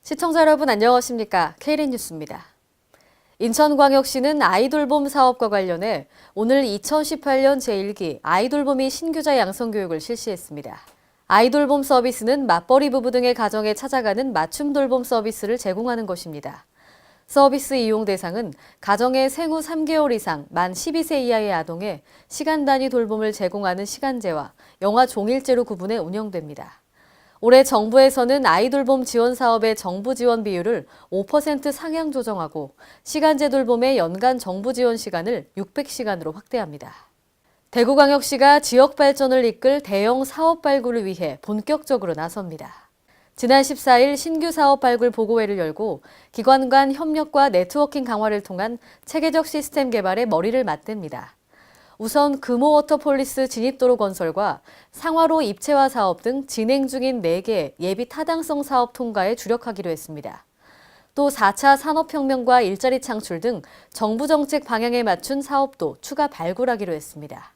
시청자 여러분 안녕하십니까? K랜 뉴스입니다. 인천광역시는 아이돌봄 사업과 관련해 오늘 2018년 제1기 아이돌봄이 신규자 양성교육을 실시했습니다. 아이돌봄 서비스는 맞벌이 부부 등의 가정에 찾아가는 맞춤 돌봄 서비스를 제공하는 것입니다. 서비스 이용 대상은 가정의 생후 3개월 이상 만 12세 이하의 아동에 시간 단위 돌봄을 제공하는 시간제와 영아 종일제로 구분해 운영됩니다. 올해 정부에서는 아이돌봄 지원 사업의 정부 지원 비율을 5% 상향 조정하고 시간제 돌봄의 연간 정부 지원 시간을 600시간으로 확대합니다. 대구광역시가 지역 발전을 이끌 대형 사업 발굴을 위해 본격적으로 나섭니다. 지난 14일 신규 사업 발굴 보고회를 열고 기관 간 협력과 네트워킹 강화를 통한 체계적 시스템 개발에 머리를 맞댑니다. 우선 금호워터폴리스 진입도로 건설과 상화로 입체화 사업 등 진행 중인 4개 예비 타당성 사업 통과에 주력하기로 했습니다. 또 4차 산업혁명과 일자리 창출 등 정부 정책 방향에 맞춘 사업도 추가 발굴하기로 했습니다.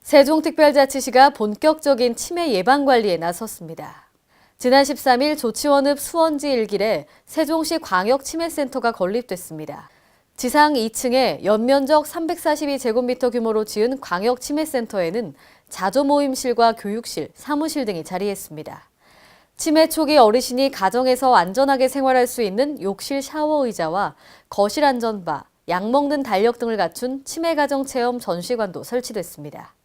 세종특별자치시가 본격적인 치매 예방 관리에 나섰습니다. 지난 13일 조치원읍 수원지 1길에 세종시 광역치매센터가 건립됐습니다. 지상 2층에 연면적 342제곱미터 규모로 지은 광역치매센터에는 자조모임실과 교육실, 사무실 등이 자리했습니다. 치매 초기 어르신이 가정에서 안전하게 생활할 수 있는 욕실 샤워 의자와 거실 안전바, 약 먹는 달력 등을 갖춘 치매 가정 체험 전시관도 설치됐습니다.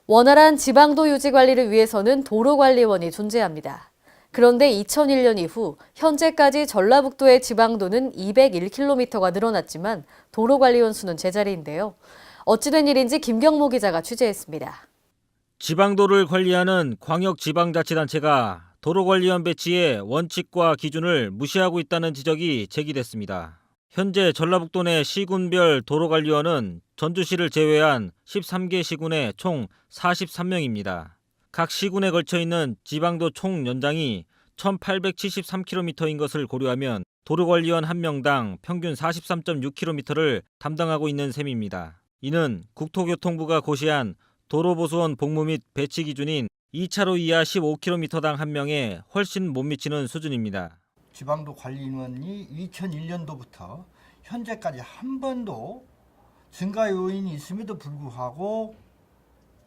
원활한 지방도 유지 관리를 위해서는 도로관리원이 존재합니다. 그런데 2001년 이후 현재까지 전라북도의 지방도는 201km가 늘어났지만 도로관리원 수는 제자리인데요. 어찌된 일인지 김경모 기자가 취재했습니다. 지방도를 관리하는 광역지방자치단체가 도로관리원 배치의 원칙과 기준을 무시하고 있다는 지적이 제기됐습니다. 현재 전라북도 내 시군별 도로관리원은 전주시를 제외한 13개 시군에 총 43명입니다. 각 시군에 걸쳐 있는 지방도 총 연장이 1873km인 것을 고려하면 도로관리원 1명당 평균 43.6km를 담당하고 있는 셈입니다. 이는 국토교통부가 고시한 도로보수원 복무 및 배치 기준인 2차로 이하 15km당 1명에 훨씬 못 미치는 수준입니다. 지방도 관리인원이 2001년도부터 현재까지 한 번도 증가 요인이 있음에도 불구하고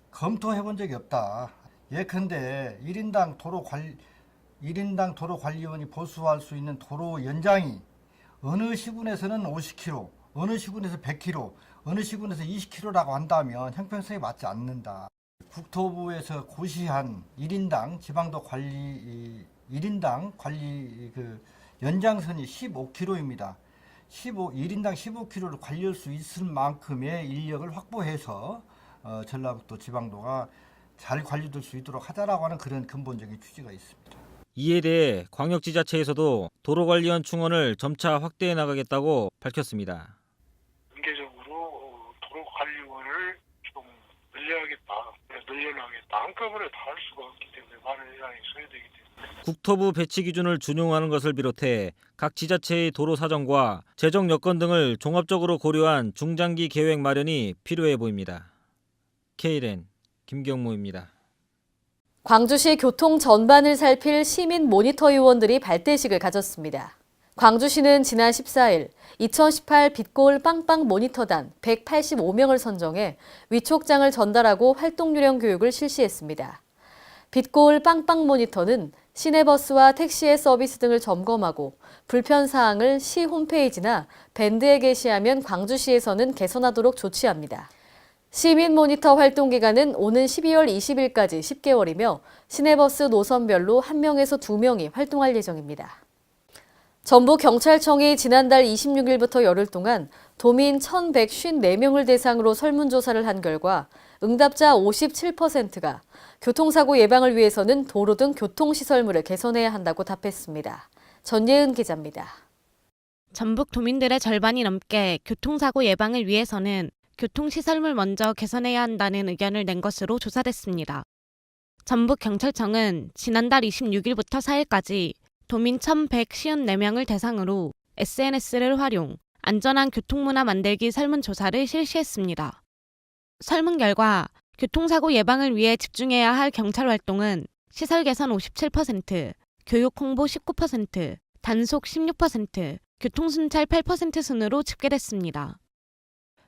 검토해 본 적이 없다. 예컨대 1인당 도로관리원이 보수할 수 있는 도로 연장이 어느 시군에서는 50km, 어느 시군에서 100km, 어느 시군에서 20km라고 한다면 형평성에 맞지 않는다. 국토부에서 고시한 1인당 지방도 관리 1인당 관리 연장선이 15km입니다. 1인당 15km를 관리할 수 있을 만큼의 인력을 확보해서 전라북도 지방도가 잘 관리될 수 있도록 하자라고 하는 그런 근본적인 취지가 있습니다. 이에 대해 광역지자체에서도 도로관리원 충원을 점차 확대해 나가겠다고 밝혔습니다. 단계적으로 도로관리원을 좀 늘려나겠다. 한꺼번에 다 할 수가 없기 때문에 많은 예산이 소요되기 때문에. 국토부 배치 기준을 준용하는 것을 비롯해 각 지자체의 도로 사정과 재정 여건 등을 종합적으로 고려한 중장기 계획 마련이 필요해 보입니다. K랜 김경모입니다. 광주시 교통 전반을 살필 시민 모니터 요원들이 발대식을 가졌습니다. 광주시는 지난 14일 2018 빛고울 빵빵 모니터단 185명을 선정해 위촉장을 전달하고 활동 요령 교육을 실시했습니다. 빛고울 빵빵 모니터는 시내버스와 택시의 서비스 등을 점검하고 불편 사항을 시 홈페이지나 밴드에 게시하면 광주시에서는 개선하도록 조치합니다. 시민 모니터 활동 기간은 오는 12월 20일까지 10개월이며 시내버스 노선별로 1명에서 2명이 활동할 예정입니다. 전북경찰청이 지난달 26일부터 열흘 동안 도민 1,154명을 대상으로 설문조사를 한 결과 응답자 57%가 교통사고 예방을 위해서는 도로 등 교통시설물을 개선해야 한다고 답했습니다. 전예은 기자입니다. 전북 도민들의 절반이 넘게 교통사고 예방을 위해서는 교통시설물 먼저 개선해야 한다는 의견을 낸 것으로 조사됐습니다. 전북경찰청은 지난달 26일부터 4일까지 도민 1,154명을 대상으로 SNS를 활용, 안전한 교통문화 만들기 설문조사를 실시했습니다. 설문 결과 교통사고 예방을 위해 집중해야 할 경찰 활동은 시설 개선 57%, 교육 홍보 19%, 단속 16%, 교통순찰 8% 순으로 집계됐습니다.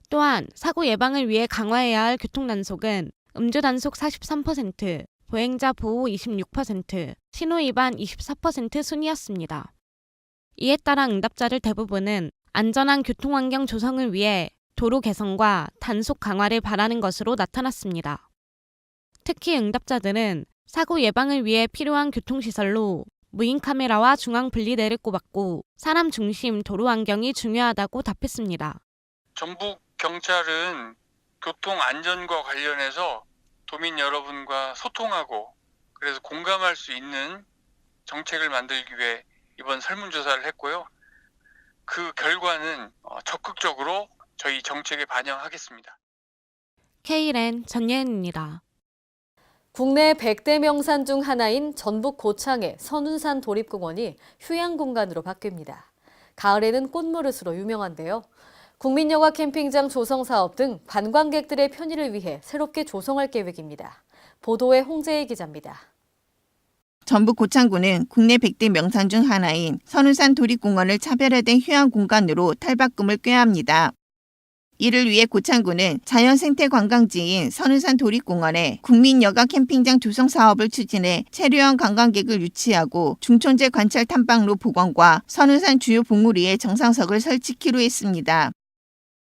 또한 사고 예방을 위해 강화해야 할 교통단속은 음주단속 43%, 보행자 보호 26%, 신호위반 24% 순이었습니다. 이에 따라 응답자들 대부분은 안전한 교통환경 조성을 위해 도로 개선과 단속 강화를 바라는 것으로 나타났습니다. 특히 응답자들은 사고 예방을 위해 필요한 교통시설로 무인 카메라와 중앙 분리대를 꼽았고 사람 중심 도로 환경이 중요하다고 답했습니다. 전북 경찰은 교통 안전과 관련해서 도민 여러분과 소통하고 그래서 공감할 수 있는 정책을 만들기 위해 이번 설문조사를 했고요. 그 결과는 적극적으로 저희 정책에 반영하겠습니다. K랜 전예은입니다. 국내 100대 명산 중 하나인 전북 고창의 선운산 도립공원이 휴양공간으로 바뀝니다. 가을에는 꽃무릇으로 유명한데요. 국민여가 캠핑장 조성 사업 등 관광객들의 편의를 위해 새롭게 조성할 계획입니다. 보도에 홍재희 기자입니다. 전북 고창군은 국내 100대 명산 중 하나인 선운산 도립공원을 차별화된 휴양공간으로 탈바꿈을 꾀합니다. 이를 위해 고창군은 자연생태관광지인 선운산 도립공원에 국민여가 캠핑장 조성 사업을 추진해 체류형 관광객을 유치하고 중천재 관찰 탐방로 복원과 선운산 주요 봉우리에 정상석을 설치키로 했습니다.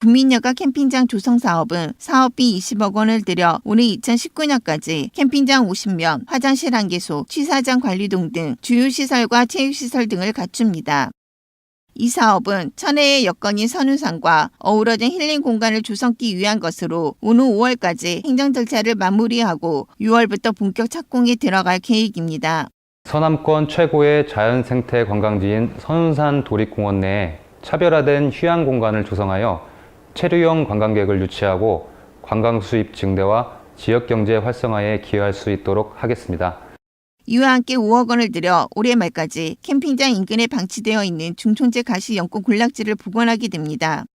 국민여가 캠핑장 조성 사업은 사업비 20억 원을 들여 올해 2019년까지 캠핑장 50면, 화장실 1개소, 취사장 관리동 등 주요 시설과 체육시설 등을 갖춥니다. 이 사업은 천혜의 여건인 선운산과 어우러진 힐링 공간을 조성하기 위한 것으로 오는 5월까지 행정 절차를 마무리하고 6월부터 본격 착공에 들어갈 계획입니다. 서남권 최고의 자연생태 관광지인 선운산 도립공원 내에 차별화된 휴양 공간을 조성하여 체류형 관광객을 유치하고 관광 수입 증대와 지역경제 활성화에 기여할 수 있도록 하겠습니다. 이와 함께 5억 원을 들여 올해 말까지 캠핑장 인근에 방치되어 있는 중천재 가시 연꽃 군락지를 복원하게 됩니다.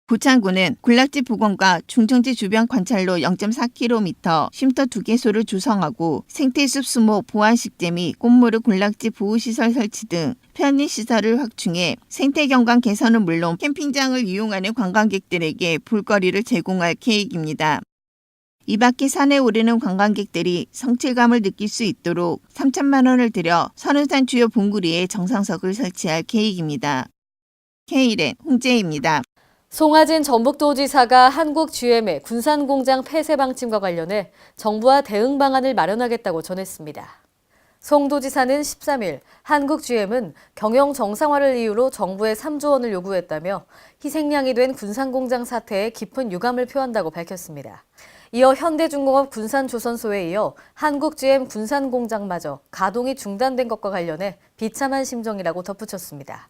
고창군은 군락지 복원과 중천재 주변 관찰로 0.4km, 쉼터 2개소를 조성하고 생태숲 수목 보완식재 및 꽃무릇 군락지 보호시설 설치 등 편의시설을 확충해 생태경관 개선은 물론 캠핑장을 이용하는 관광객들에게 볼거리를 제공할 계획입니다. 이 밖에 산에 오르는 관광객들이 성취감을 느낄 수 있도록 3천만 원을 들여 선운산 주요 봉우리에 정상석을 설치할 계획입니다. K랜 홍재희입니다. 송하진 전북도지사가 한국 GM의 군산공장 폐쇄 방침과 관련해 정부와 대응 방안을 마련하겠다고 전했습니다. 송 도지사는 13일 한국 GM은 경영 정상화를 이유로 정부에 3조 원을 요구했다며 희생양이 된 군산공장 사태에 깊은 유감을 표한다고 밝혔습니다. 이어 현대중공업 군산조선소에 이어 한국 GM 군산공장마저 가동이 중단된 것과 관련해 비참한 심정이라고 덧붙였습니다.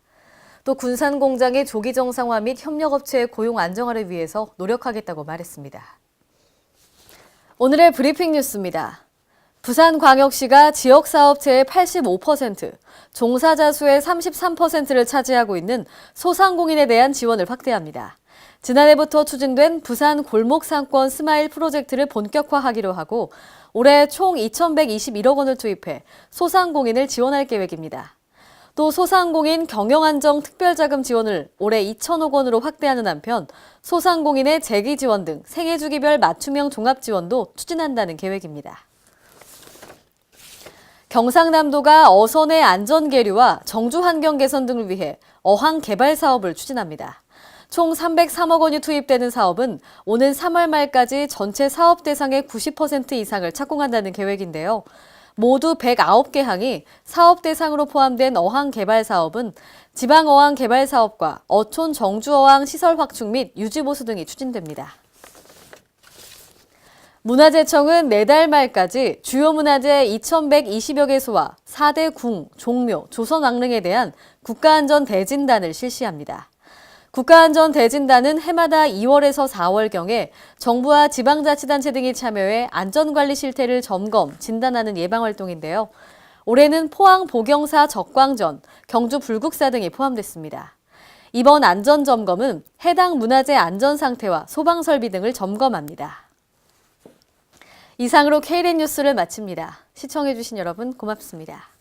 또 군산공장의 조기 정상화 및 협력업체의 고용 안정화를 위해서 노력하겠다고 말했습니다. 오늘의 브리핑 뉴스입니다. 부산광역시가 지역사업체의 85%, 종사자 수의 33%를 차지하고 있는 소상공인에 대한 지원을 확대합니다. 지난해부터 추진된 부산 골목상권 스마일 프로젝트를 본격화하기로 하고 올해 총 2,121억 원을 투입해 소상공인을 지원할 계획입니다. 또 소상공인 경영안정 특별자금 지원을 올해 2천억 원으로 확대하는 한편 소상공인의 재기 지원 등 생애주기별 맞춤형 종합지원도 추진한다는 계획입니다. 경상남도가 어선의 안전계류와 정주 환경 개선 등을 위해 어항 개발 사업을 추진합니다. 총 303억 원이 투입되는 사업은 오는 3월 말까지 전체 사업 대상의 90% 이상을 착공한다는 계획인데요. 모두 109개 항이 사업 대상으로 포함된 어항 개발 사업은 지방 어항 개발 사업과 어촌 정주 어항 시설 확충 및 유지 보수 등이 추진됩니다. 문화재청은 내달 말까지 주요 문화재 2,120여 개소와 4대 궁, 종묘, 조선왕릉에 대한 국가안전 대진단을 실시합니다. 국가안전 대진단은 해마다 2월에서 4월경에 정부와 지방자치단체 등이 참여해 안전관리 실태를 점검, 진단하는 예방활동인데요. 올해는 포항 보경사 적광전, 경주 불국사 등이 포함됐습니다. 이번 안전점검은 해당 문화재 안전 상태와 소방설비 등을 점검합니다. 이상으로 K랜 뉴스를 마칩니다. 시청해주신 여러분 고맙습니다.